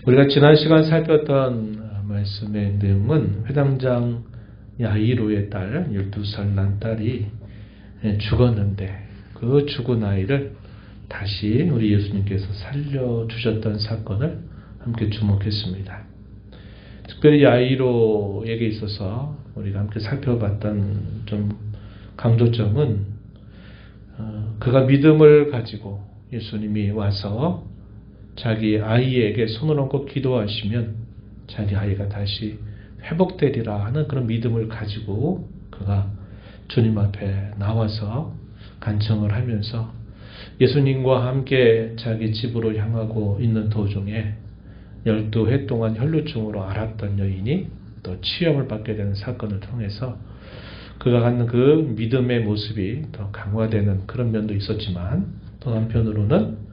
우리가 지난 시간 살폈던 말씀의 내용은 회당장 야이로의 딸 12살 난 딸이 죽었는데 그 죽은 아이를 다시 우리 예수님께서 살려주셨던 사건을 함께 주목했습니다. 특별히 야이로에게 있어서 우리가 함께 살펴봤던 좀 강조점은 그가 믿음을 가지고 예수님이 와서 자기 아이에게 손을 얹고 기도하시면 자기 아이가 다시 회복되리라 하는 그런 믿음을 가지고 그가 주님 앞에 나와서 간청을 하면서 예수님과 함께 자기 집으로 향하고 있는 도중에 12해 동안 혈루증으로 앓았던 여인이 또 치유를 받게 되는 사건을 통해서 그가 갖는 그 믿음의 모습이 더 강화되는 그런 면도 있었지만 또 한편으로는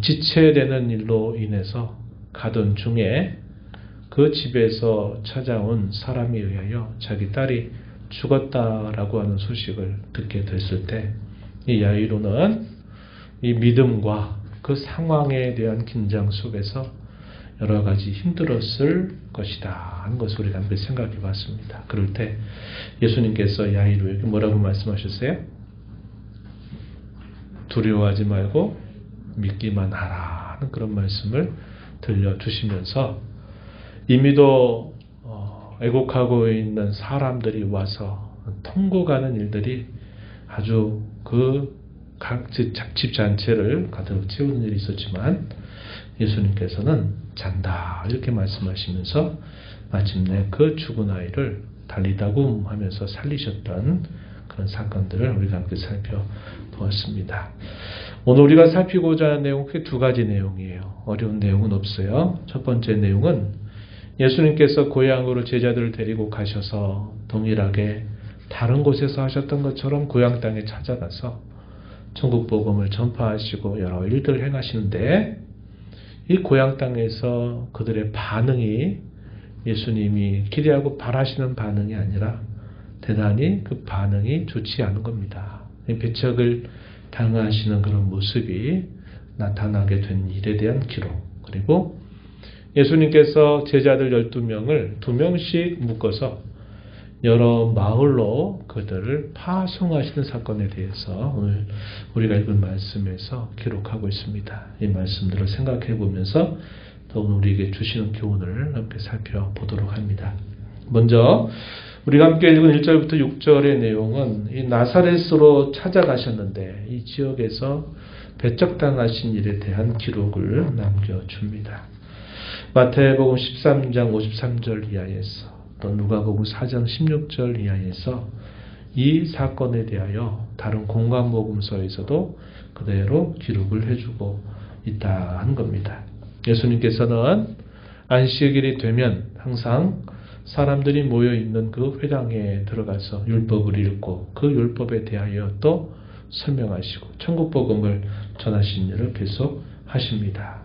지체되는 일로 인해서 가던 중에 그 집에서 찾아온 사람에 의하여 자기 딸이 죽었다라고 하는 소식을 듣게 됐을 때 이 야이로는 이 믿음과 그 상황에 대한 긴장 속에서 여러 가지 힘들었을 것이다 하는 것을 우리가 한번 생각해 봤습니다. 그럴 때 예수님께서 야이로에게 뭐라고 말씀하셨어요? 두려워하지 말고 믿기만 하라 하는 그런 말씀을 들려주시면서 이미도 애곡하고 있는 사람들이 와서 통곡하는 일들이 아주 그 각 집 잔치를 가득 채우는 일이 있었지만 예수님께서는 잔다 이렇게 말씀하시면서 마침내 그 죽은 아이를 달리다굼 하면서 살리셨던 그런 사건들을 우리가 함께 살펴보았습니다. 오늘 우리가 살피고자 하는 내용은 크게 두 가지 내용이에요. 어려운 내용은 없어요. 첫 번째 내용은 예수님께서 고향으로 제자들을 데리고 가셔서 동일하게 다른 곳에서 하셨던 것처럼 고향 땅에 찾아가서 천국 복음을 전파하시고 여러 일들을 행하시는데 이 고향 땅에서 그들의 반응이 예수님이 기대하고 바라시는 반응이 아니라 대단히 그 반응이 좋지 않은 겁니다. 배척을 당하시는 그런 모습이 나타나게 된 일에 대한 기록, 그리고 예수님께서 제자들 12명을 2명씩 묶어서 여러 마을로 그들을 파송하시는 사건에 대해서 오늘 우리가 읽은 말씀에서 기록하고 있습니다. 이 말씀들을 생각해 보면서 또 오늘 우리에게 주시는 교훈을 함께 살펴보도록 합니다. 먼저 우리가 함께 읽은 1절부터 6절의 내용은 이 나사렛으로 찾아가셨는데 이 지역에서 배척당하신 일에 대한 기록을 남겨줍니다. 마태복음 13장 53절 이하에서 또 누가복음 4장 16절 이하에서 이 사건에 대하여 다른 공관복음서에서도 그대로 기록을 해주고 있다는 겁니다. 예수님께서는 안식일이 되면 항상 사람들이 모여있는 그 회당에 들어가서 율법을 읽고 그 율법에 대하여 또 설명하시고 천국복음을 전하신 일을 계속 하십니다.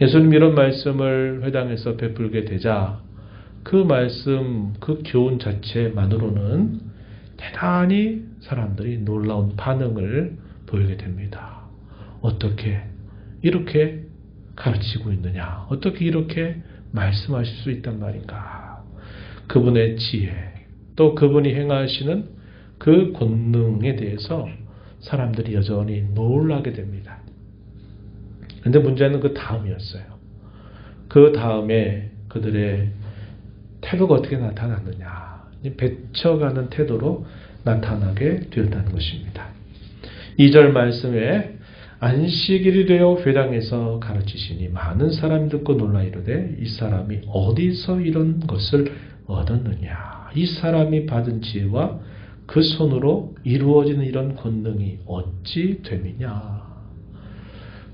예수님 이런 말씀을 회당에서 베풀게 되자 그 말씀, 그 교훈 자체만으로는 대단히 사람들이 놀라운 반응을 보이게 됩니다. 어떻게 이렇게 가르치고 있느냐? 어떻게 이렇게 말씀하실 수 있단 말인가? 그분의 지혜, 또 그분이 행하시는 그 권능에 대해서 사람들이 여전히 놀라게 됩니다. 그런데 문제는 그 다음이었어요. 그 다음에 그들의 태도가 어떻게 나타났느냐? 배쳐가는 태도로 나타나게 되었다는 것입니다. 2절 말씀에 안식일이 되어 회당에서 가르치시니 많은 사람이 듣고 놀라 이르되 이 사람이 어디서 이런 것을 얻었느냐? 이 사람이 받은 지혜와 그 손으로 이루어지는 이런 권능이 어찌 됨이냐?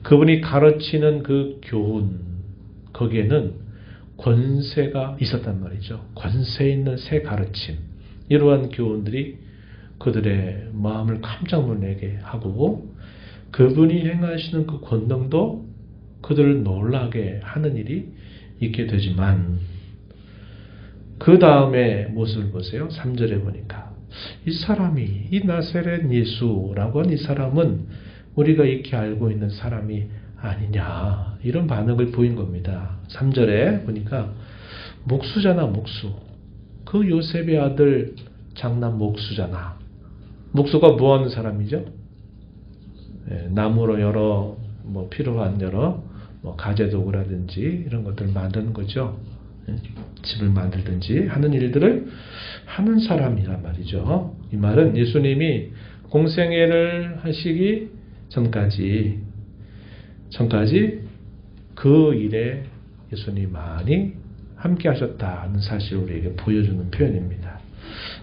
그분이 가르치는 그 교훈, 거기에는 권세가 있었단 말이죠. 권세 있는 새 가르침. 이러한 교훈들이 그들의 마음을 깜짝 놀라게 하고 그분이 행하시는 그 권능도 그들을 놀라게 하는 일이 있게 되지만 그 다음에 모습을 보세요. 3절에 보니까 이 사람이 이 나사렛 예수라고 하는 이 사람은 우리가 익히 알고 있는 사람이 아니냐 이런 반응을 보인 겁니다. 3절에 보니까 목수잖아 목수. 그 요셉의 아들 장남 목수잖아. 목수가 뭐 하는 사람이죠? 나무로 여러 필요한 여러 가재도구라든지 이런 것들을 만드는 거죠. 집을 만들든지 하는 일들을 하는 사람이란 말이죠. 이 말은 예수님이 공생애를 하시기 전까지 그 일에 예수님이 많이 함께 하셨다는 사실을 우리에게 보여주는 표현입니다.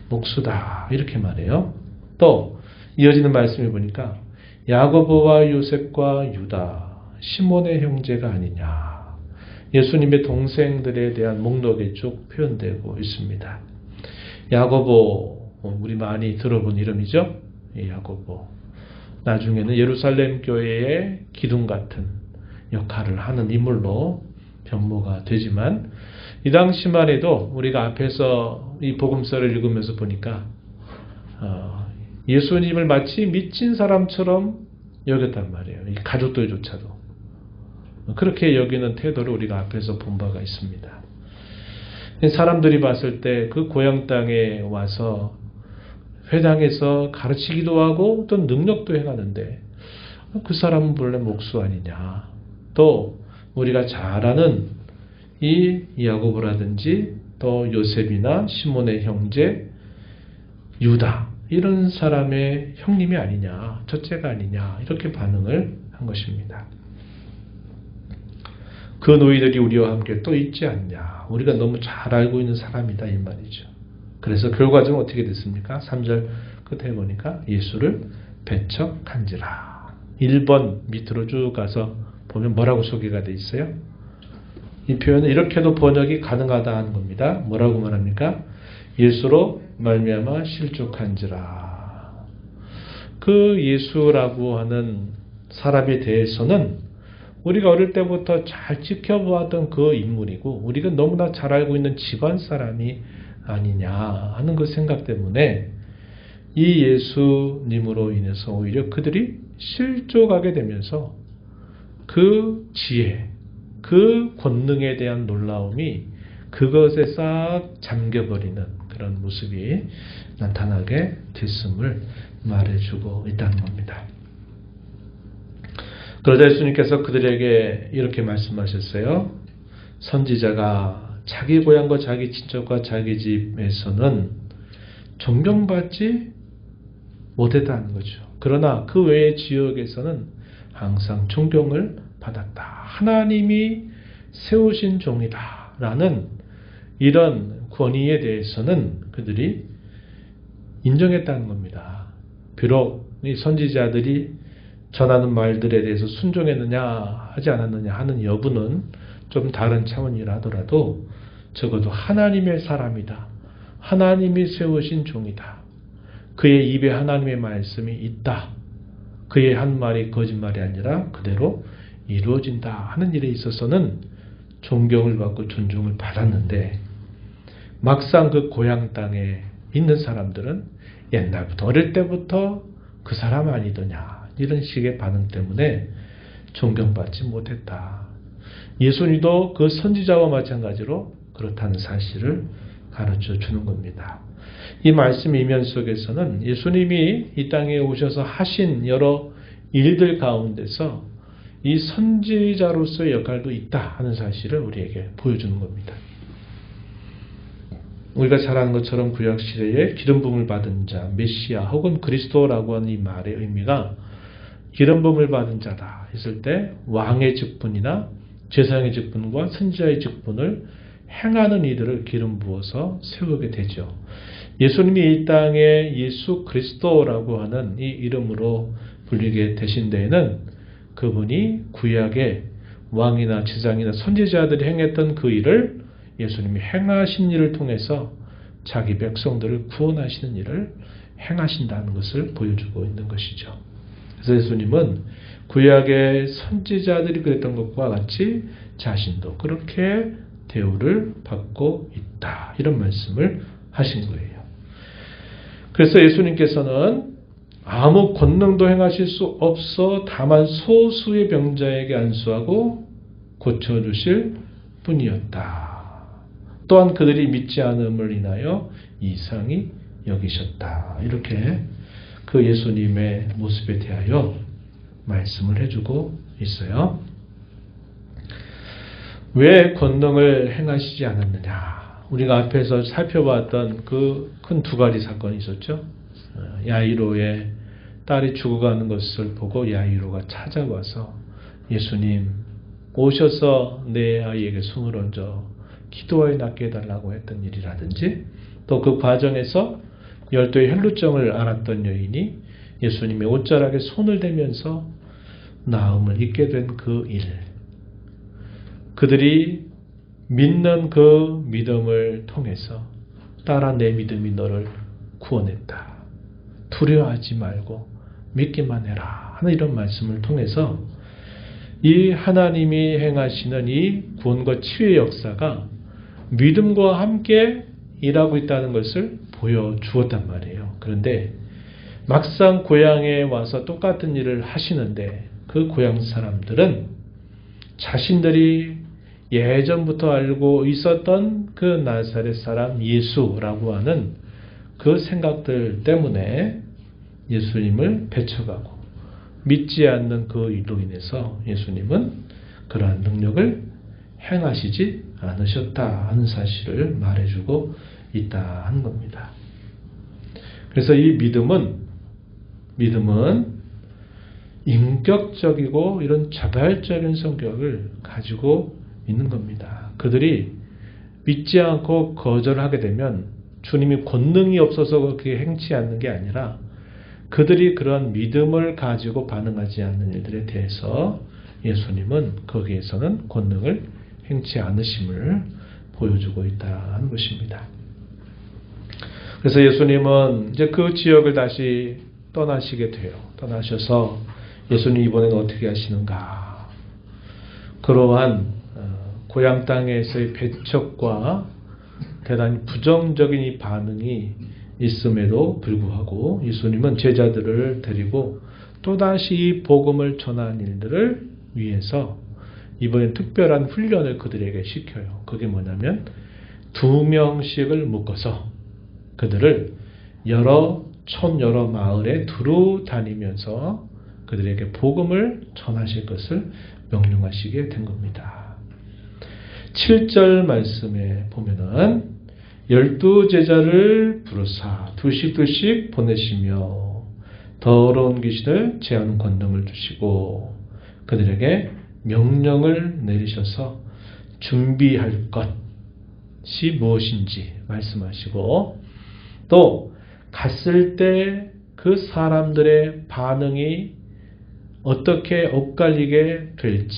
목수다 이렇게 말해요. 또 이어지는 말씀을 보니까 야고보와 요셉과 유다 시몬의 형제가 아니냐. 예수님의 동생들에 대한 목록이 쭉 표현되고 있습니다. 야고보 우리 많이 들어본 이름이죠. 야고보 나중에는 예루살렘 교회의 기둥 같은 역할을 하는 인물로 변모가 되지만 이 당시만 해도 우리가 앞에서 이 복음서를 읽으면서 보니까 예수님을 마치 미친 사람처럼 여겼단 말이에요. 이 가족들조차도 그렇게 여기는 태도를 우리가 앞에서 본 바가 있습니다. 사람들이 봤을 때 그 고향 땅에 와서 회당에서 가르치기도 하고 또 능력도 행하는데 그 사람은 본래 목수 아니냐. 또 우리가 잘 아는 이 야고보라든지 또 요셉이나 시몬의 형제 유다 이런 사람의 형님이 아니냐, 첫째가 아니냐 이렇게 반응을 한 것입니다. 그 너희들이 우리와 함께 또 있지 않냐. 우리가 너무 잘 알고 있는 사람이다 이 말이죠. 그래서 결과적으로 어떻게 됐습니까? 3절 끝에 보니까 예수를 배척한지라. 1번 밑으로 쭉 가서 보면 뭐라고 소개가 돼 있어요? 이 표현은 이렇게도 번역이 가능하다 하는 겁니다. 뭐라고 말합니까? 예수로 말미암아 실족한지라. 그 예수라고 하는 사람에 대해서는 우리가 어릴 때부터 잘 지켜보았던 그 인물이고 우리가 너무나 잘 알고 있는 집안 사람이 아니냐 하는 그 생각 때문에 이 예수님으로 인해서 오히려 그들이 실족하게 되면서 그 지혜, 그 권능에 대한 놀라움이 그것에 싹 잠겨버리는 그런 모습이 나타나게 됐음을 말해주고 있다는 겁니다. 그러자 예수님께서 그들에게 이렇게 말씀하셨어요. 선지자가 자기 고향과 자기 친척과 자기 집에서는 존경받지 못했다는 거죠. 그러나 그 외의 지역에서는 항상 존경을 받았다. 하나님이 세우신 종이다. 라는 이런 권위에 대해서는 그들이 인정했다는 겁니다. 비록 이 선지자들이 전하는 말들에 대해서 순종했느냐 하지 않았느냐 하는 여부는 좀 다른 차원이라 하더라도 적어도 하나님의 사람이다. 하나님이 세우신 종이다. 그의 입에 하나님의 말씀이 있다. 그의 한 말이 거짓말이 아니라 그대로 이루어진다 하는 일에 있어서는 존경을 받고 존중을 받았는데 막상 그 고향 땅에 있는 사람들은 옛날부터 어릴 때부터 그 사람 아니더냐 이런 식의 반응 때문에 존경받지 못했다. 예수님도 그 선지자와 마찬가지로 그렇다는 사실을 가르쳐 주는 겁니다. 이 말씀 이면 속에서는 예수님이 이 땅에 오셔서 하신 여러 일들 가운데서 이 선지자로서의 역할도 있다 하는 사실을 우리에게 보여주는 겁니다. 우리가 잘 아는 것처럼 구약 시대에 기름 부음을 받은 자, 메시아 혹은 그리스도라고 하는 이 말의 의미가 기름 부음을 받은 자다 했을 때 왕의 직분이나 제사장의 직분과 선지자의 직분을 행하는 이들을 기름 부어서 세우게 되죠. 예수님이 이 땅에 예수 그리스도라고 하는 이 이름으로 불리게 되신 데에는 그분이 구약의 왕이나 제사장이나 선지자들이 행했던 그 일을 예수님이 행하신 일을 통해서 자기 백성들을 구원하시는 일을 행하신다는 것을 보여주고 있는 것이죠. 그래서 예수님은 구약의 선지자들이 그랬던 것과 같이 자신도 그렇게 대우를 받고 있다. 이런 말씀을 하신 거예요. 그래서 예수님께서는 아무 권능도 행하실 수 없어 다만 소수의 병자에게 안수하고 고쳐주실 뿐이었다. 또한 그들이 믿지 않음을 인하여 이상히 여기셨다. 이렇게 그 예수님의 모습에 대하여 말씀을 해주고 있어요. 왜 권능을 행하시지 않았느냐? 우리가 앞에서 살펴봤던 그 큰 두 가지 사건이 있었죠. 야이로의 딸이 죽어가는 것을 보고 야이로가 찾아와서 예수님 오셔서 내 아이에게 손을 얹어 기도하여 낫게 해달라고 했던 일이라든지, 또 그 과정에서 열도의 혈루증을 앓았던 여인이 예수님의 옷자락에 손을 대면서 나음을 입게 된 그 일, 그들이 믿는 그 믿음을 통해서 딸아 내 믿음이 너를 구원했다. 두려워하지 말고 믿기만 해라 하는 이런 말씀을 통해서 이 하나님이 행하시는 이 구원과 치유의 역사가 믿음과 함께 일하고 있다는 것을 보여주었단 말이에요. 그런데 막상 고향에 와서 똑같은 일을 하시는데 그 고향 사람들은 자신들이 예전부터 알고 있었던 그 나사렛 사람 예수라고 하는 그 생각들 때문에 예수님을 배척하고 믿지 않는 그 일로 인해서 예수님은 그러한 능력을 행하시지 않으셨다 하는 사실을 말해주고 있다 하는 겁니다. 그래서 이 믿음은 인격적이고 이런 자발적인 성격을 가지고 있는 겁니다. 그들이 믿지 않고 거절하게 되면 주님이 권능이 없어서 그렇게 행치 않는 게 아니라 그들이 그런 믿음을 가지고 반응하지 않는 일들에 대해서 예수님은 거기에서는 권능을 행치 않으심을 보여주고 있다는 것입니다. 그래서 예수님은 이제 그 지역을 다시 떠나시게 돼요. 떠나셔서 예수님 이번에는 어떻게 하시는가? 그러한 고향 땅에서의 배척과 대단히 부정적인 이 반응이 있음에도 불구하고 예수님은 제자들을 데리고 또다시 이 복음을 전하는 일들을 위해서 이번엔 특별한 훈련을 그들에게 시켜요. 그게 뭐냐면 2명씩을 묶어서 그들을 여러 마을에 두루 다니면서 그들에게 복음을 전하실 것을 명령하시게 된 겁니다. 7절 말씀에 보면은 12제자를 부르사 둘씩 보내시며 더러운 귀신을 제하는 권능을 주시고 그들에게 명령을 내리셔서 준비할 것이 무엇인지 말씀하시고, 또 갔을 때 그 사람들의 반응이 어떻게 엇갈리게 될지,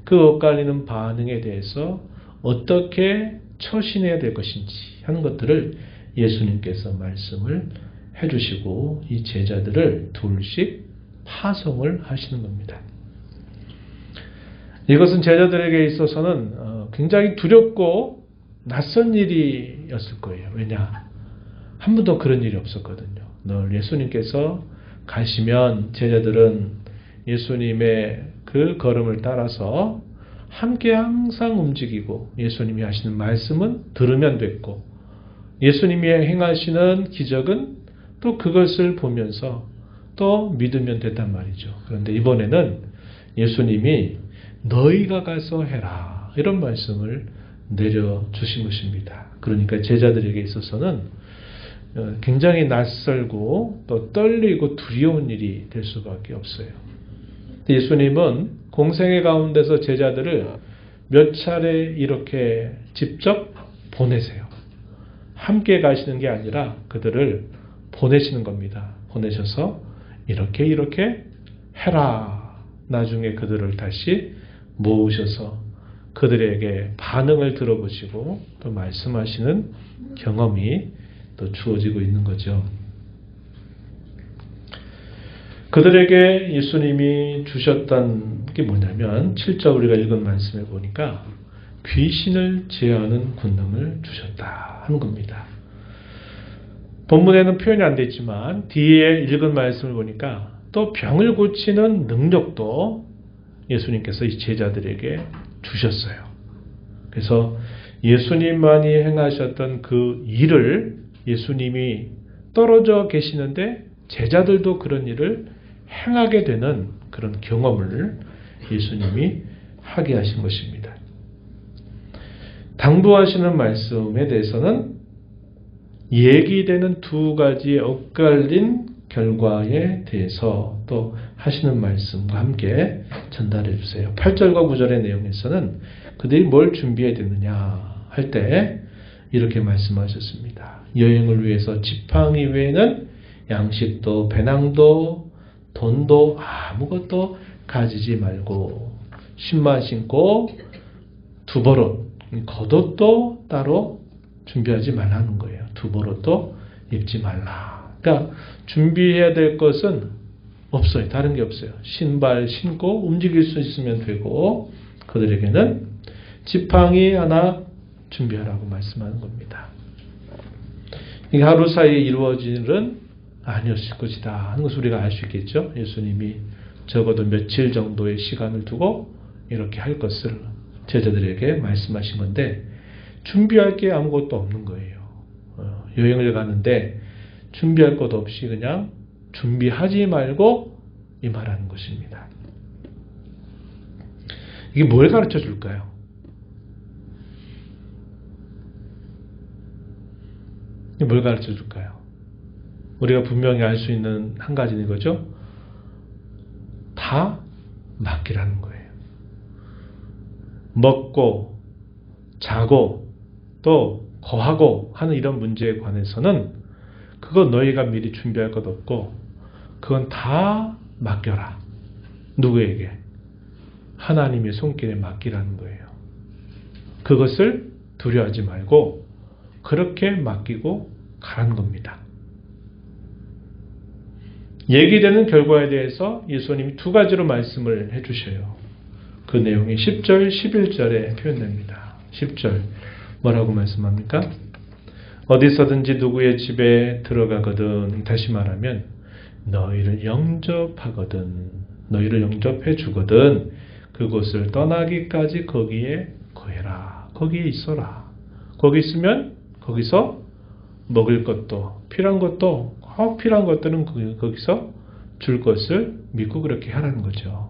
그 엇갈리는 반응에 대해서 어떻게 처신해야 될 것인지 하는 것들을 예수님께서 말씀을 해주시고 이 제자들을 둘씩 파송을 하시는 겁니다. 이것은 제자들에게 있어서는 굉장히 두렵고 낯선 일이었을 거예요. 왜냐? 한 번도 그런 일이 없었거든요. 늘 예수님께서 가시면 제자들은 예수님의 그 걸음을 따라서 함께 항상 움직이고 예수님이 하시는 말씀은 들으면 됐고 예수님이 행하시는 기적은 또 그것을 보면서 또 믿으면 됐단 말이죠. 그런데 이번에는 예수님이 너희가 가서 해라 이런 말씀을 내려주신 것입니다. 그러니까 제자들에게 있어서는 굉장히 낯설고 또 떨리고 두려운 일이 될 수밖에 없어요. 예수님은 공생의 가운데서 제자들을 몇 차례 이렇게 직접 보내세요. 함께 가시는 게 아니라 그들을 보내시는 겁니다. 보내셔서 이렇게 해라. 나중에 그들을 다시 모으셔서 그들에게 반응을 들어보시고 또 말씀하시는 경험이 또 주어지고 있는 거죠. 그들에게 예수님이 주셨던 게 뭐냐면 7절 우리가 읽은 말씀에 보니까 귀신을 제어하는 권능을 주셨다 하는 겁니다. 본문에는 표현이 안 됐지만 뒤에 읽은 말씀을 보니까 또 병을 고치는 능력도 예수님께서 이 제자들에게 주셨어요. 그래서 예수님만이 행하셨던 그 일을 예수님이 떨어져 계시는데 제자들도 그런 일을 행하게 되는 그런 경험을 예수님이 하게 하신 것입니다. 당부하시는 말씀에 대해서는 얘기되는 두 가지의 엇갈린 결과에 대해서 또 하시는 말씀과 함께 전달해 주세요. 8절과 9절의 내용에서는 그들이 뭘 준비해야 되느냐 할 때 이렇게 말씀하셨습니다. 여행을 위해서 지팡이 외에는 양식도 배낭도 돈도 아무것도 가지지 말고 신만 신고 두 버릇 겉옷도 따로 준비하지 말라는 거예요. 두 버릇도 입지 말라. 그러니까 준비해야 될 것은 없어요. 다른 게 없어요. 신발 신고 움직일 수 있으면 되고 그들에게는 지팡이 하나 준비하라고 말씀하는 겁니다. 이게 하루 사이에 이루어질 일은 아니었을 것이다 하는 것을 우리가 알 수 있겠죠. 예수님이 적어도 며칠 정도의 시간을 두고 이렇게 할 것을 제자들에게 말씀하신 건데 준비할 게 아무것도 없는 거예요. 여행을 가는데 준비할 것 없이 그냥 준비하지 말고 임하라는 것입니다. 이게 뭘 가르쳐 줄까요? 이게 뭘 가르쳐 줄까요? 우리가 분명히 알 수 있는 한 가지는 이거죠. 다 맡기라는 거예요. 먹고 자고 또 거하고 하는 이런 문제에 관해서는 그거 너희가 미리 준비할 것 없고 그건 다 맡겨라. 누구에게? 하나님의 손길에 맡기라는 거예요. 그것을 두려워하지 말고 그렇게 맡기고 가라는 겁니다. 얘기되는 결과에 대해서 예수님이 두 가지로 말씀을 해주셔요. 그 내용이 10절, 11절에 표현됩니다. 10절 뭐라고 말씀합니까? 어디서든지 누구의 집에 들어가거든 다시 말하면 너희를 영접하거든 너희를 영접해 주거든 그곳을 떠나기까지 거기에 거해라. 거기에 있어라. 거기 있으면 거기서 먹을 것도 필요한 것도 필요한 것들은 거기서 줄 것을 믿고 그렇게 하라는 거죠.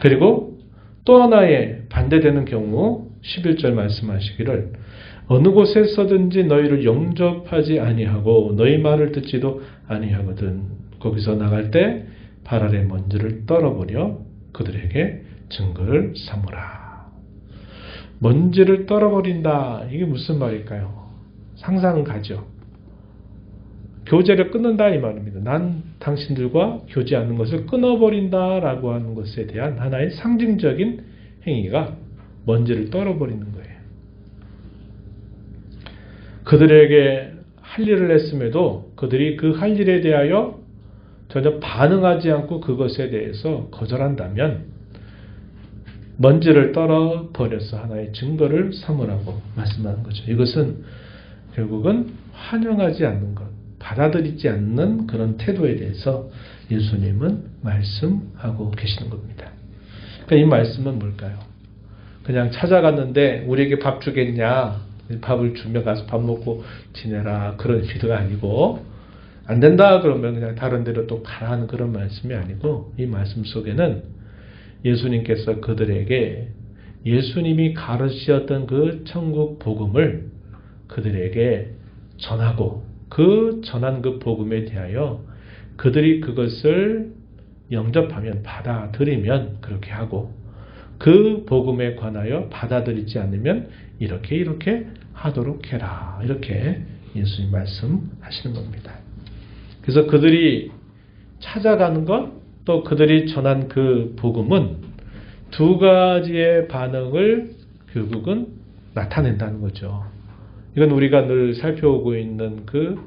그리고 또 하나의 반대되는 경우 11절 말씀하시기를 어느 곳에서든지 너희를 영접하지 아니하고 너희 말을 듣지도 아니하거든 거기서 나갈 때 발 아래 먼지를 떨어버려 그들에게 증거를 삼으라. 먼지를 떨어버린다. 이게 무슨 말일까요? 상상은 가죠. 교제를 끊는다 이 말입니다. 난 당신들과 교제하는 것을 끊어버린다라고 하는 것에 대한 하나의 상징적인 행위가 먼지를 떨어버리는 거예요. 그들에게 할 일을 했음에도 그들이 그 할 일에 대하여 전혀 반응하지 않고 그것에 대해서 거절한다면 먼지를 떨어버려서 하나의 증거를 삼으라고 말씀하는 거죠. 이것은 결국은 환영하지 않는 것, 받아들이지 않는 그런 태도에 대해서 예수님은 말씀하고 계시는 겁니다. 그러니까 이 말씀은 뭘까요? 그냥 찾아갔는데 우리에게 밥 주겠냐? 밥을 주면 가서 밥 먹고 지내라. 그런 의도가 아니고 안 된다 그러면 그냥 다른 데로 또 가라는 그런 말씀이 아니고 이 말씀 속에는 예수님께서 그들에게 예수님이 가르치셨던 그 천국 복음을 그들에게 전하고 그 전한 그 복음에 대하여 그들이 그것을 영접하면 받아들이면 그렇게 하고 그 복음에 관하여 받아들이지 않으면 이렇게 하도록 해라. 이렇게 예수님 말씀하시는 겁니다. 그래서 그들이 찾아가는 것 또 그들이 전한 그 복음은 두 가지의 반응을 결국은 나타낸다는 거죠. 이건 우리가 늘 살펴오고 있는 그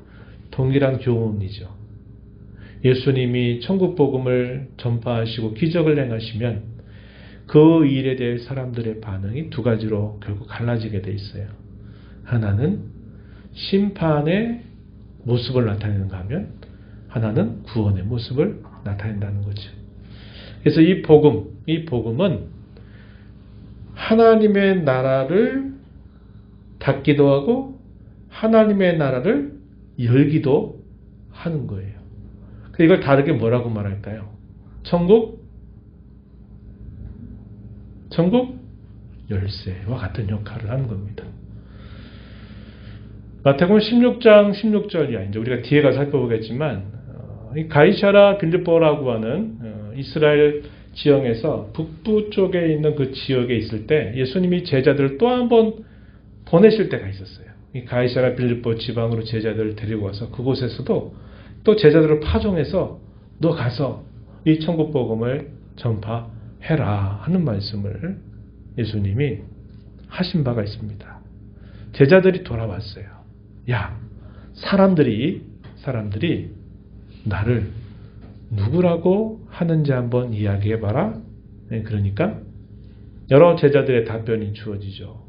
동일한 교훈이죠. 예수님이 천국 복음을 전파하시고 기적을 행하시면 그 일에 대해 사람들의 반응이 두 가지로 결국 갈라지게 돼 있어요. 하나는 심판의 모습을 나타내는가 하면 하나는 구원의 모습을 나타낸다는 거죠. 그래서 이 복음은 하나님의 나라를 닫기도 하고 하나님의 나라를 열기도 하는 거예요. 이걸 다르게 뭐라고 말할까요? 천국 열쇠와 같은 역할을 하는 겁니다. 마태복음 16장 16절 이하 이제 우리가 뒤에 가서 살펴보겠지만 이 가이사랴 빌립보라고 하는 이스라엘 지형에서 북부 쪽에 있는 그 지역에 있을 때 예수님이 제자들을 또 한 번 보내실 때가 있었어요. 이 가이사랴 빌립보 지방으로 제자들을 데리고 와서 그곳에서도 또 제자들을 파송해서 너 가서 이 천국 복음을 전파해라 하는 말씀을 예수님이 하신 바가 있습니다. 제자들이 돌아왔어요. 야, 사람들이 나를 누구라고 하는지 한번 이야기해봐라. 그러니까 여러 제자들의 답변이 주어지죠.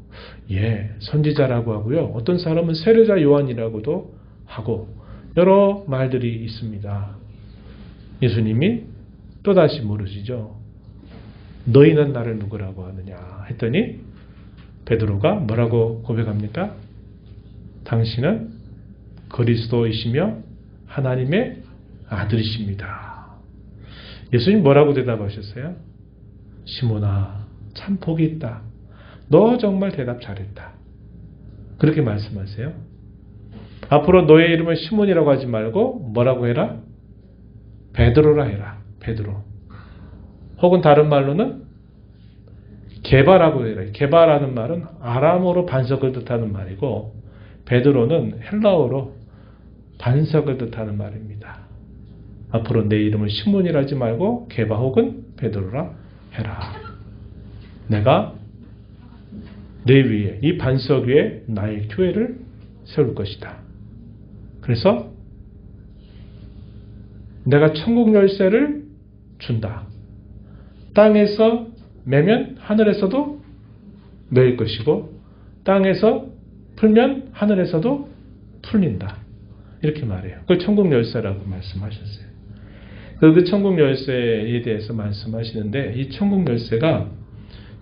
예, 선지자라고 하고요. 어떤 사람은 세례자 요한이라고도 하고 여러 말들이 있습니다. 예수님이 또다시 물으시죠. 너희는 나를 누구라고 하느냐 했더니 베드로가 뭐라고 고백합니까? 당신은 그리스도이시며 하나님의 아들이십니다. 예수님 뭐라고 대답하셨어요? 시몬아, 참 복이 있다. 너 정말 대답 잘했다. 그렇게 말씀하세요. 앞으로 너의 이름을 시몬이라고 하지 말고 뭐라고 해라? 베드로라 해라. 베드로. 혹은 다른 말로는 게바라고 해라. 게바라는 말은 아람어로 반석을 뜻하는 말이고 베드로는 헬라어로 반석을 뜻하는 말입니다. 앞으로 내 이름을 시몬이라 하지 말고 게바 혹은 베드로라 해라. 내가 내 위에 이 반석 위에 나의 교회를 세울 것이다. 그래서 내가 천국 열쇠를 준다. 땅에서 매면 하늘에서도 매일 것이고 땅에서 풀면 하늘에서도 풀린다. 이렇게 말해요. 그걸 천국 열쇠라고 말씀하셨어요. 그 천국 열쇠에 대해서 말씀하시는데 이 천국 열쇠가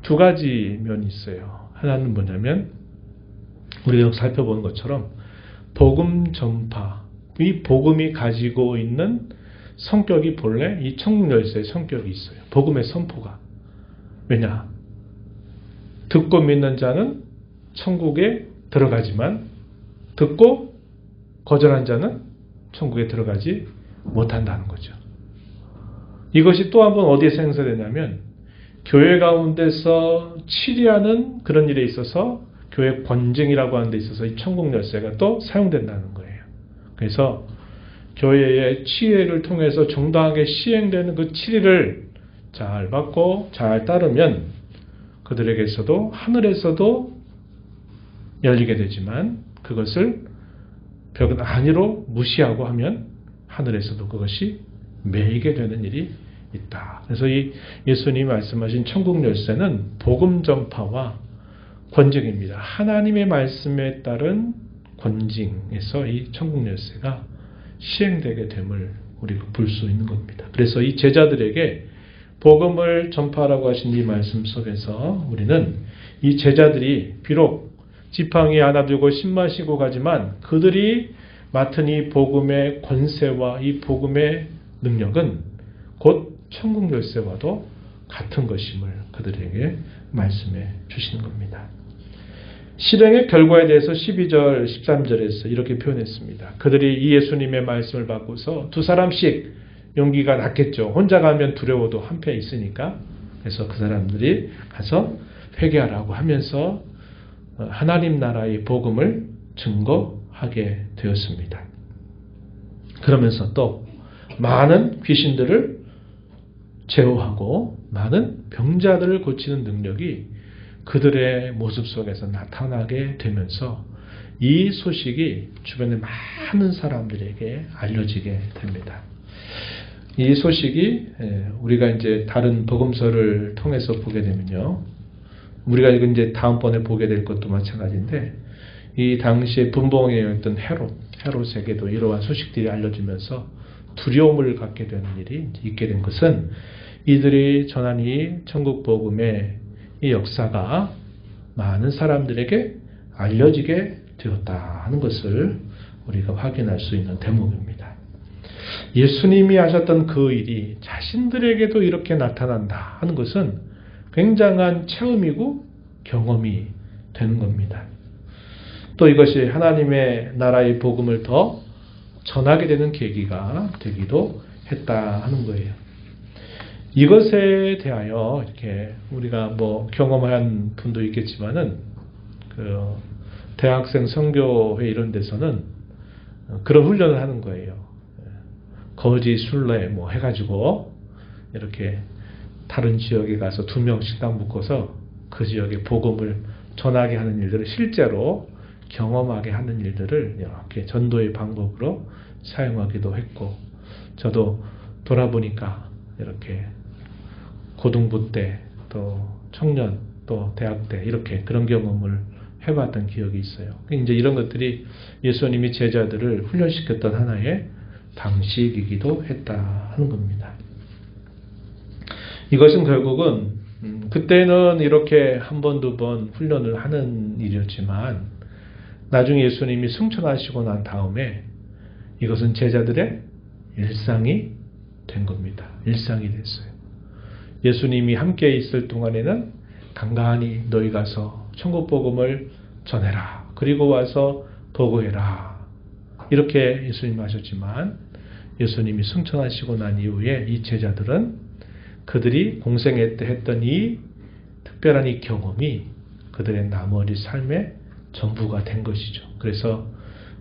두 가지 면이 있어요. 하나는 뭐냐면 우리가 살펴보는 것처럼 복음 전파, 이 복음이 가지고 있는 성격이 본래 이 천국 열쇠의 성격이 있어요. 복음의 선포가. 왜냐? 듣고 믿는 자는 천국에 들어가지만 듣고 거절한 자는 천국에 들어가지 못한다는 거죠. 이것이 또 한 번 어디에서 행사되냐면 교회 가운데서 치리하는 그런 일에 있어서 교회 권쟁이라고 하는 데 있어서 이 천국 열쇠가 또 사용된다는 거예요. 그래서 교회의 치리를 통해서 정당하게 시행되는 그 치리를 잘 받고 잘 따르면 그들에게서도 하늘에서도 열리게 되지만 그것을 벽은 아니로 무시하고 하면 하늘에서도 그것이 매이게 되는 일이 있다. 그래서 이 예수님이 말씀하신 천국 열쇠는 복음 전파와 권징입니다. 하나님의 말씀에 따른 권징에서 이 천국 열쇠가 시행되게 됨을 우리가 볼 수 있는 겁니다. 그래서 이 제자들에게 복음을 전파하라고 하신 이 말씀 속에서 우리는 이 제자들이 비록 지팡이 하나 들고 심 마시고 가지만 그들이 맡은 이 복음의 권세와 이 복음의 능력은 곧 천국 열쇠와도 같은 것임을 그들에게 말씀해 주시는 겁니다. 실행의 결과에 대해서 12절, 13절에서 이렇게 표현했습니다. 그들이 이 예수님의 말씀을 받고서 두 사람씩 용기가 났겠죠. 혼자 가면 두려워도 한패 있으니까. 그래서 그 사람들이 가서 회개하라고 하면서 하나님 나라의 복음을 증거하게 되었습니다. 그러면서 또 많은 귀신들을 제어하고 많은 병자들을 고치는 능력이 그들의 모습 속에서 나타나게 되면서 이 소식이 주변의 많은 사람들에게 알려지게 됩니다. 이 소식이 우리가 이제 다른 복음서를 통해서 보게 되면요. 우리가 이제 다음번에 보게 될 것도 마찬가지인데 이 당시에 분봉이었던 헤롯에게도 이러한 소식들이 알려지면서 두려움을 갖게 되는 일이 있게 된 것은 이들이 전한 이 천국 복음의 이 역사가 많은 사람들에게 알려지게 되었다 하는 것을 우리가 확인할 수 있는 대목입니다. 예수님이 하셨던 그 일이 자신들에게도 이렇게 나타난다 하는 것은 굉장한 체험이고 경험이 되는 겁니다. 또 이것이 하나님의 나라의 복음을 더 전하게 되는 계기가 되기도 했다 하는 거예요. 이것에 대하여 이렇게 우리가 경험한 분도 있겠지만은 그 대학생 선교회 이런 데서는 그런 훈련을 하는 거예요. 거지 순례 해가지고 이렇게 다른 지역에 가서 2명씩 묶어서 그 지역에 복음을 전하게 하는 일들을 실제로 경험하게 하는 일들을 이렇게 전도의 방법으로 사용하기도 했고, 저도 돌아보니까 이렇게 고등부 때 또 청년 또 대학 때 이렇게 그런 경험을 해봤던 기억이 있어요. 이제 이런 것들이 예수님이 제자들을 훈련시켰던 하나의 방식이기도 했다 하는 겁니다. 이것은 결국은 그때는 이렇게 한 번, 두 번 훈련을 하는 일이었지만 나중에 예수님이 승천하시고 난 다음에 이것은 제자들의 일상이 된 겁니다. 일상이 됐어요. 예수님이 함께 있을 동안에는 간간히 너희 가서 천국 복음을 전해라. 그리고 와서 보고해라. 이렇게 예수님이 하셨지만 예수님이 승천하시고 난 이후에 이 제자들은 그들이 공생애 때 했던 이 특별한 이 경험이 그들의 나머지 삶의 전부가 된 것이죠. 그래서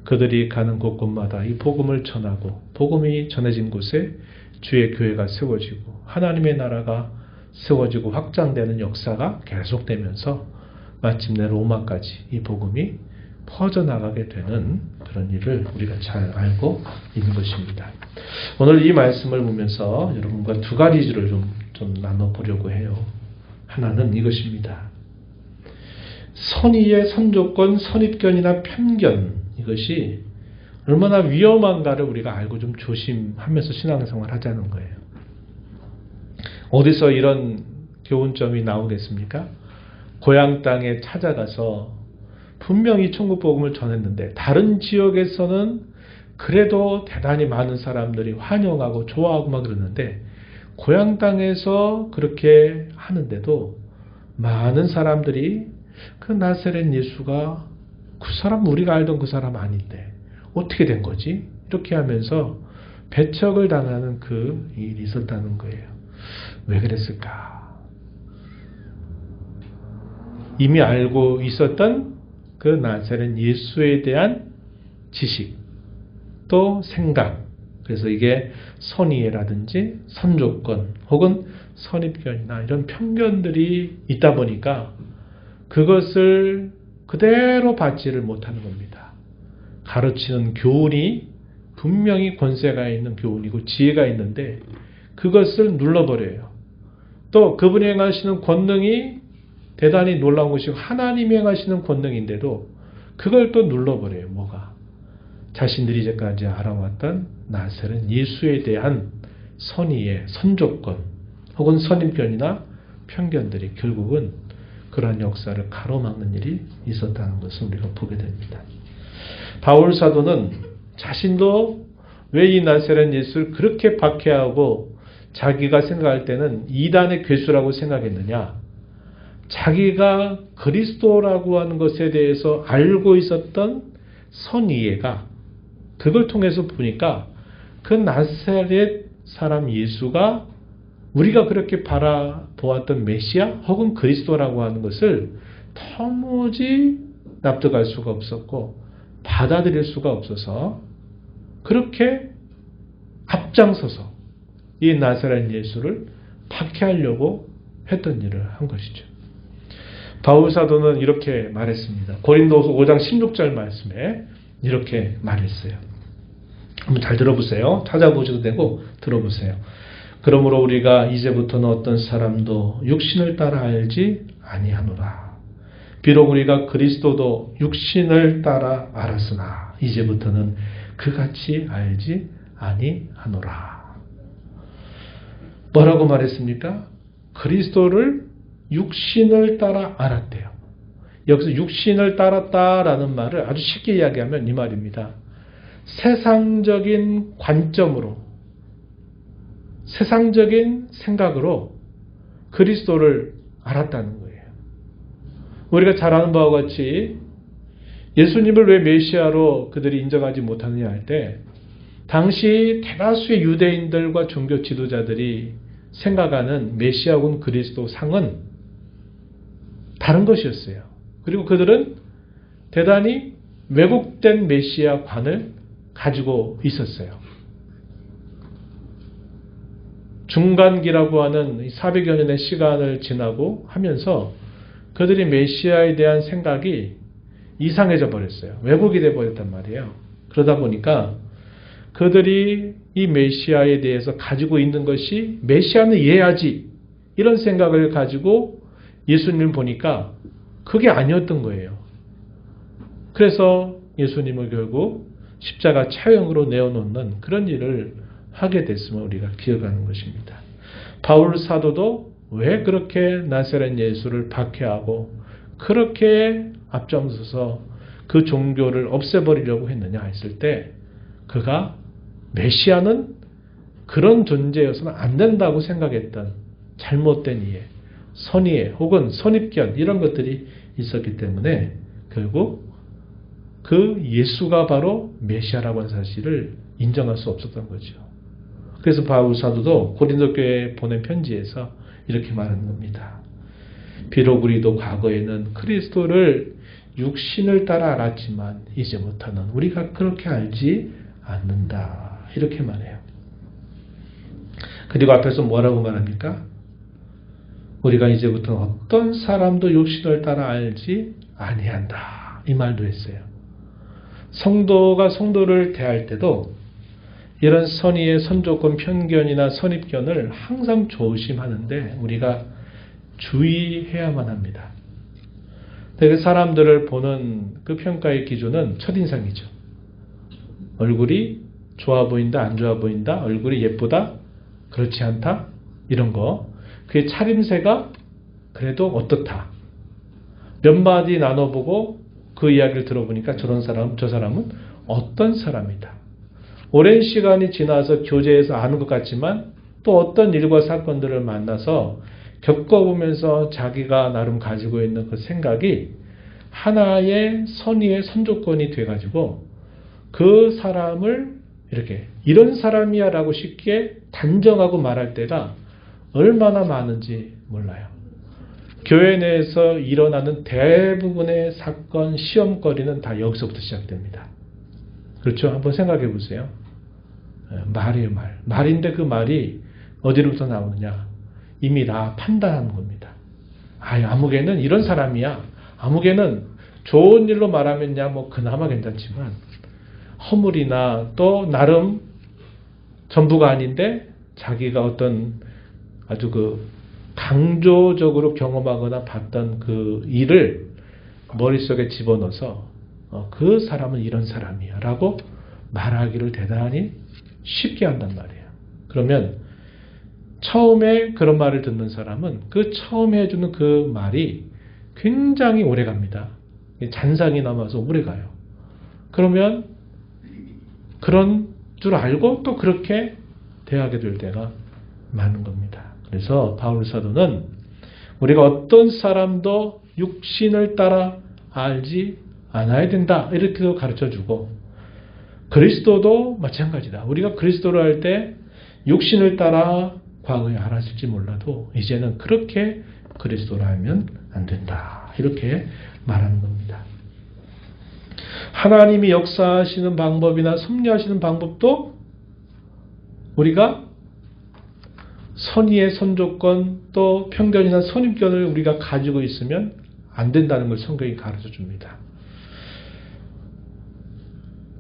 그들이 가는 곳곳마다 이 복음을 전하고 복음이 전해진 곳에 주의 교회가 세워지고 하나님의 나라가 세워지고 확장되는 역사가 계속되면서 마침내 로마까지 이 복음이 퍼져나가게 되는 그런 일을 우리가 잘 알고 있는 것입니다. 오늘 이 말씀을 보면서 여러분과 두 가지를 좀 나눠보려고 해요. 하나는 이것입니다. 선의의 선조건, 선입견이나 편견, 이것이 얼마나 위험한가를 우리가 알고 좀 조심하면서 신앙생활 하자는 거예요. 어디서 이런 교훈점이 나오겠습니까? 고향 땅에 찾아가서 분명히 천국 복음을 전했는데 다른 지역에서는 그래도 대단히 많은 사람들이 환영하고 좋아하고 막 그러는데 고향 땅에서 그렇게 하는데도 많은 사람들이 그 나사렛 예수가 그 사람 우리가 알던 그 사람 아닌데 어떻게 된 거지? 이렇게 하면서 배척을 당하는 그 일이 있었다는 거예요. 왜 그랬을까? 이미 알고 있었던 그 나사렛 예수에 대한 지식 또 생각, 그래서 이게 선의라든지 선조건 혹은 선입견이나 이런 편견들이 있다 보니까 그것을 그대로 받지를 못하는 겁니다. 가르치는 교훈이 분명히 권세가 있는 교훈이고 지혜가 있는데 그것을 눌러버려요. 또 그분이 행하시는 권능이 대단히 놀라운 것이고 하나님이 행하시는 권능인데도 그걸 또 눌러버려요. 뭐가? 자신들이 이제까지 알아왔던 나사렛 예수에 대한 선의의 선조건 혹은 선입견이나 편견들이 결국은 그러한 역사를 가로막는 일이 있었다는 것을 우리가 보게 됩니다. 바울 사도는 자신도 왜 이 나사렛 예수를 그렇게 박해하고 자기가 생각할 때는 이단의 괴수라고 생각했느냐? 자기가 그리스도라고 하는 것에 대해서 알고 있었던 선이해가 그걸 통해서 보니까 그 나사렛 사람 예수가 우리가 그렇게 바라보았던 메시아 혹은 그리스도라고 하는 것을 도무지 납득할 수가 없었고 받아들일 수가 없어서 그렇게 앞장서서 이 나사렛 예수를 박해하려고 했던 일을 한 것이죠. 바울 사도는 이렇게 말했습니다. 고린도후서 5장 16절 말씀에 이렇게 말했어요. 한번 잘 들어보세요. 찾아보셔도 되고 들어보세요. 그러므로 우리가 이제부터는 어떤 사람도 육신을 따라 알지 아니하노라. 비록 우리가 그리스도도 육신을 따라 알았으나 이제부터는 그같이 알지 아니하노라. 뭐라고 말했습니까? 그리스도를 육신을 따라 알았대요. 여기서 육신을 따랐다라는 말을 아주 쉽게 이야기하면 이 말입니다. 세상적인 관점으로, 세상적인 생각으로 그리스도를 알았다는 거예요. 우리가 잘 아는 바와 같이 예수님을 왜 메시아로 그들이 인정하지 못하느냐 할 때 당시 대다수의 유대인들과 종교 지도자들이 생각하는 메시아군 그리스도 상은 다른 것이었어요. 그리고 그들은 대단히 왜곡된 메시아관을 가지고 있었어요. 중간기라고 하는 400여 년의 시간을 지나고 하면서 그들이 메시아에 대한 생각이 이상해져 버렸어요. 왜곡이 돼 버렸단 말이에요. 그러다 보니까 그들이 이 메시아에 대해서 가지고 있는 것이 메시아는 이해하지 이런 생각을 가지고 예수님을 보니까 그게 아니었던 거예요. 그래서 예수님을 결국 십자가 차형으로 내어놓는 그런 일을 하게 됐음을 우리가 기억하는 것입니다. 바울 사도도 왜 그렇게 나사렛 예수를 박해하고 그렇게 앞장서서 그 종교를 없애버리려고 했느냐 했을 때 그가 메시아는 그런 존재여서는 안 된다고 생각했던 잘못된 이해, 선의해 혹은 선입견 이런 것들이 있었기 때문에 결국 그 예수가 바로 메시아라고 하는 사실을 인정할 수 없었던 거죠. 그래서 바울 사도도 고린도 교회에 보낸 편지에서 이렇게 말하는 겁니다. 비록 우리도 과거에는 그리스도를 육신을 따라 알았지만 이제부터는 우리가 그렇게 알지 않는다. 이렇게 말해요. 그리고 앞에서 뭐라고 말합니까? 우리가 이제부터는 어떤 사람도 육신을 따라 알지 아니한다. 이 말도 했어요. 성도가 성도를 대할 때도 이런 선의의 선조건 편견이나 선입견을 항상 조심하는데 우리가 주의해야만 합니다. 되게 사람들을 보는 그 평가의 기준은 첫인상이죠. 얼굴이 좋아 보인다, 안 좋아 보인다, 얼굴이 예쁘다, 그렇지 않다, 이런 거. 그의 차림새가 그래도 어떻다. 몇 마디 나눠보고 그 이야기를 들어보니까 저런 사람, 저 사람은 어떤 사람이다. 오랜 시간이 지나서 교제에서 아는 것 같지만 또 어떤 일과 사건들을 만나서 겪어보면서 자기가 나름 가지고 있는 그 생각이 하나의 선의의 선조건이 돼가지고 그 사람을 이렇게 이런 사람이야 라고 쉽게 단정하고 말할 때가 얼마나 많은지 몰라요. 교회 내에서 일어나는 대부분의 사건, 시험거리는 다 여기서부터 시작됩니다. 그렇죠? 한번 생각해 보세요. 말이에요, 말. 말인데 그 말이 어디로부터 나오느냐? 이미 다 판단하는 겁니다. 아무개는 이런 사람이야. 아무개는 좋은 일로 말하면야 뭐 그나마 괜찮지만 허물이나 또 나름 전부가 아닌데 자기가 어떤 아주 그 강조적으로 경험하거나 봤던 그 일을 머릿속에 집어넣어서 그 사람은 이런 사람이야 라고 말하기를 대단히 쉽게 한단 말이에요. 그러면 처음에 그런 말을 듣는 사람은 그 처음에 해주는 그 말이 굉장히 오래 갑니다. 잔상이 남아서 오래 가요. 그러면 그런 줄 알고 또 그렇게 대하게 될 때가 많은 겁니다. 그래서 바울 사도는 우리가 어떤 사람도 육신을 따라 알지 않아야 된다. 이렇게 가르쳐주고 그리스도도 마찬가지다. 우리가 그리스도를 할 때 육신을 따라 과거에 알았을지 몰라도 이제는 그렇게 그리스도를 알면 안 된다. 이렇게 말하는 겁니다. 하나님이 역사하시는 방법이나 섭리하시는 방법도 우리가 선의의 선조건 또 편견이나 선입견을 우리가 가지고 있으면 안 된다는 걸 성경이 가르쳐 줍니다.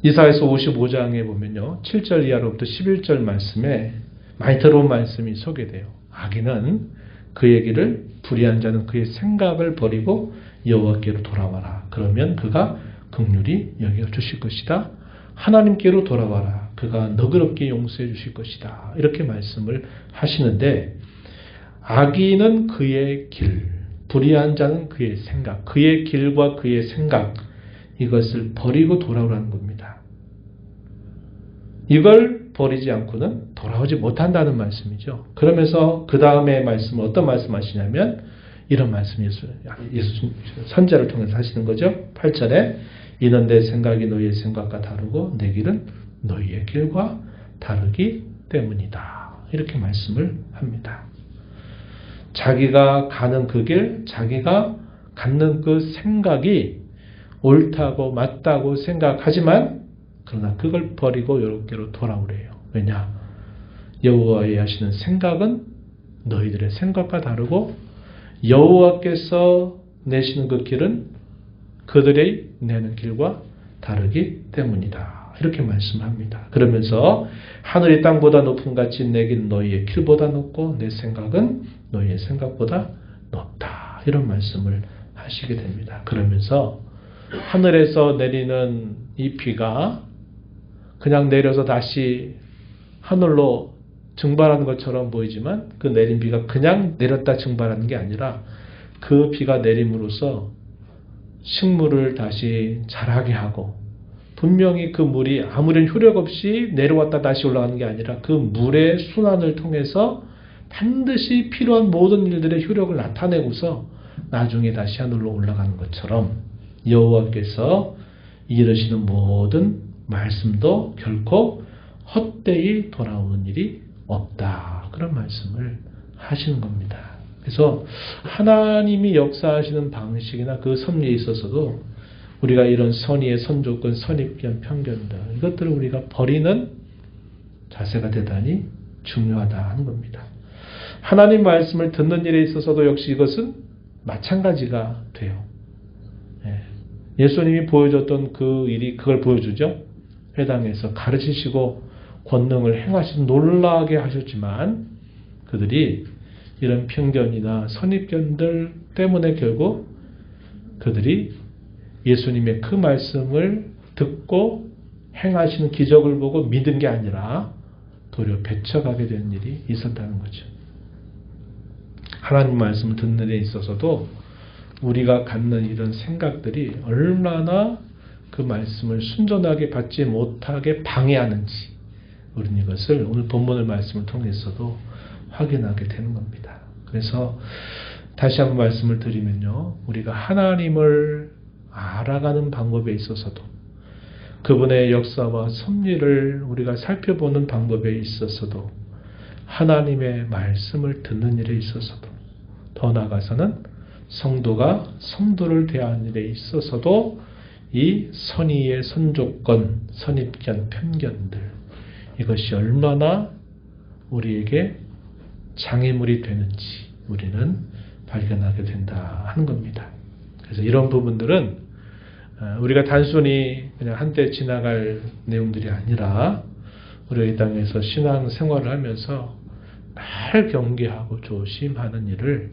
이사야서 55장에 보면요. 7절 이하로부터 11절 말씀에 많이 들어온 말씀이 소개돼요. 악인은 그 얘기를 불의한 자는 그의 생각을 버리고 여호와께로 돌아와라. 그러면 그가 긍휼히 여겨 주실 것이다. 하나님께로 돌아와라. 그가 너그럽게 용서해 주실 것이다. 이렇게 말씀을 하시는데 악인은 그의 길, 불의한 자는 그의 생각, 그의 길과 그의 생각 이것을 버리고 돌아오라는 겁니다. 이걸 버리지 않고는 돌아오지 못한다는 말씀이죠. 그러면서 그 다음에 말씀은 어떤 말씀하시냐면 이런 말씀 예수 선자를 통해서 하시는 거죠. 8절에 이는 내 생각이 너희의 생각과 다르고 내 길은 너희의 길과 다르기 때문이다. 이렇게 말씀을 합니다. 자기가 가는 그 길, 자기가 갖는 그 생각이 옳다고 맞다고 생각하지만 그러나 그걸 버리고 여호와께로 돌아오래요. 왜냐? 여호와의 하시는 생각은 너희들의 생각과 다르고 여호와께서 내시는 그 길은 그들의 내는 길과 다르기 때문이다. 이렇게 말씀합니다. 그러면서 하늘이 땅보다 높은 같이 내 길은 너희의 길보다 높고 내 생각은 너희의 생각보다 높다. 이런 말씀을 하시게 됩니다. 그러면서 하늘에서 내리는 이 비가 그냥 내려서 다시 하늘로 증발하는 것처럼 보이지만 그 내린 비가 그냥 내렸다 증발하는 게 아니라 그 비가 내림으로써 식물을 다시 자라게 하고 분명히 그 물이 아무런 효력 없이 내려왔다 다시 올라가는 게 아니라 그 물의 순환을 통해서 반드시 필요한 모든 일들의 효력을 나타내고서 나중에 다시 하늘로 올라가는 것처럼 여호와께서 이르시는 모든 말씀도 결코 헛되이 돌아오는 일이 없다. 그런 말씀을 하시는 겁니다. 그래서 하나님이 역사하시는 방식이나 그 섭리에 있어서도 우리가 이런 선의의 선조건, 선입견, 편견들 이것들을 우리가 버리는 자세가 대단히 중요하다 하는 겁니다. 하나님 말씀을 듣는 일에 있어서도 역시 이것은 마찬가지가 돼요. 예수님이 보여줬던 그 일이 그걸 보여주죠. 회당에서 가르치시고 권능을 행하시고 놀라게 하셨지만 그들이 이런 편견이나 선입견들 때문에 결국 그들이 예수님의 그 말씀을 듣고 행하시는 기적을 보고 믿은 게 아니라 도리어 배척하게 된 일이 있었다는 거죠. 하나님 말씀을 듣는 데 있어서도 우리가 갖는 이런 생각들이 얼마나 그 말씀을 순전하게 받지 못하게 방해하는지 우리는 이것을 오늘 본문의 말씀을 통해서도 확인하게 되는 겁니다. 그래서 다시 한번 말씀을 드리면요. 우리가 하나님을 알아가는 방법에 있어서도 그분의 역사와 섭리를 우리가 살펴보는 방법에 있어서도 하나님의 말씀을 듣는 일에 있어서도 더 나아가서는 성도가 성도를 대하는 일에 있어서도 이 선의의 선조건, 선입견, 편견들 이것이 얼마나 우리에게 장애물이 되는지 우리는 발견하게 된다 하는 겁니다. 그래서 이런 부분들은 우리가 단순히 그냥 한때 지나갈 내용들이 아니라 우리가 이 땅에서 신앙 생활을 하면서 늘 경계하고 조심하는 일을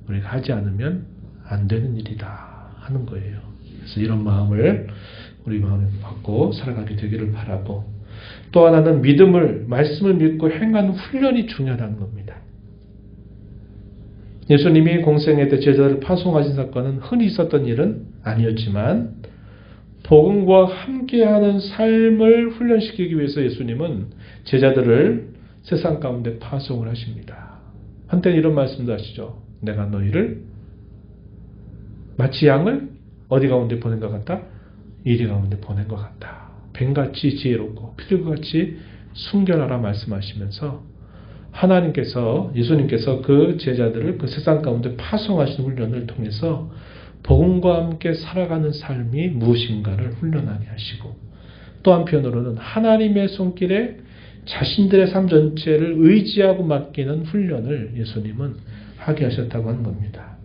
우리가 하지 않으면 안 되는 일이다 하는 거예요. 그래서 이런 마음을 우리 마음에 갖고 살아가게 되기를 바라고 또 하나는 말씀을 믿고 행하는 훈련이 중요하다는 겁니다. 예수님이 공생애 때 제자들을 파송하신 사건은 흔히 있었던 일은 아니었지만 복음과 함께하는 삶을 훈련시키기 위해서 예수님은 제자들을 세상 가운데 파송을 하십니다. 한때는 이런 말씀도 하시죠. 내가 너희를 마치 양을 어디 가운데 보낸 것 같다? 이리 가운데 보낸 것 같다. 뱀같이 지혜롭고 필그같이 순결하라 말씀하시면서 예수님께서 그 제자들을 그 세상 가운데 파송하신 훈련을 통해서 복음과 함께 살아가는 삶이 무엇인가를 훈련하게 하시고 또 한편으로는 하나님의 손길에 자신들의 삶 전체를 의지하고 맡기는 훈련을 예수님은 하게 하셨다고 하는 겁니다.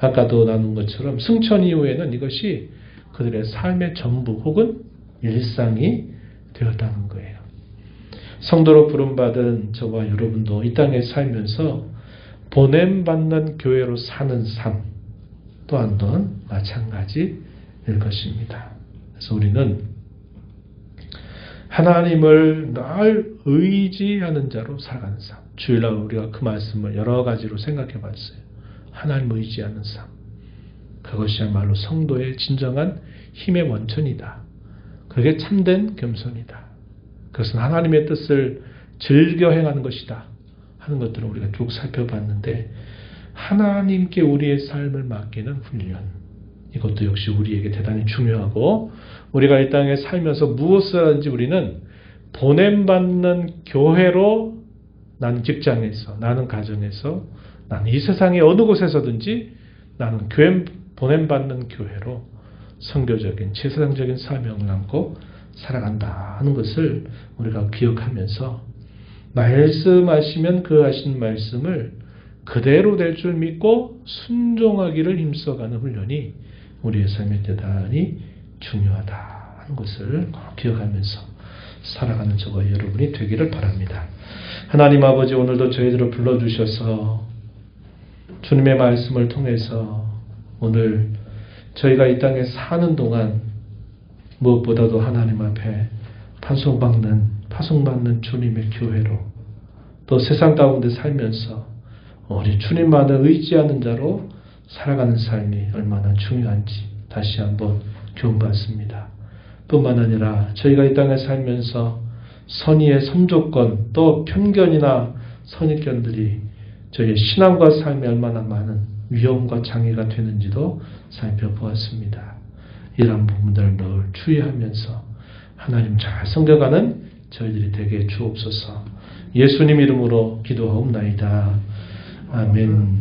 아까도 나눈 것처럼 승천 이후에는 이것이 그들의 삶의 전부 혹은 일상이 되었다는 거예요. 성도로 부름받은 저와 여러분도 이 땅에 살면서 보냄받는 교회로 사는 삶 또한도 마찬가지일 것입니다. 그래서 우리는 하나님을 늘 의지하는 자로 살아가는 삶. 주일날 우리가 그 말씀을 여러 가지로 생각해 봤어요. 하나님 의지하는 삶. 그것이야말로 성도의 진정한 힘의 원천이다. 그게 참된 겸손이다. 그것은 하나님의 뜻을 즐겨 행하는 것이다 하는 것들을 우리가 쭉 살펴봤는데, 하나님께 우리의 삶을 맡기는 훈련, 이것도 역시 우리에게 대단히 중요하고, 우리가 이 땅에 살면서 무엇을 하든지 우리는 보냄받는 교회로, 나는 직장에서, 나는 가정에서, 나는 이 세상의 어느 곳에서든지 나는 보냄받는 교회로 선교적인 제사장적인 사명을 안고 살아간다 하는 것을 우리가 기억하면서, 말씀하시면 그 하신 말씀을 그대로 될 줄 믿고 순종하기를 힘써가는 훈련이 우리의 삶에 대단히 중요하다 하는 것을 기억하면서 살아가는 저와 여러분이 되기를 바랍니다. 하나님 아버지, 오늘도 저희들을 불러주셔서 주님의 말씀을 통해서 오늘 저희가 이 땅에 사는 동안 무엇보다도 하나님 앞에 파송받는 주님의 교회로, 또 세상 가운데 살면서 우리 주님만을 의지하는 자로 살아가는 삶이 얼마나 중요한지 다시 한번 교훈받습니다. 뿐만 아니라 저희가 이 땅에 살면서 선의의 선조건, 또 편견이나 선입견들이 저희의 신앙과 삶에 얼마나 많은 위험과 장애가 되는지도 살펴보았습니다. 이러한 부분들을 늘 주의하면서 하나님 잘 섬겨가는 저희들이 되게 주옵소서. 예수님 이름으로 기도하옵나이다. 아멘.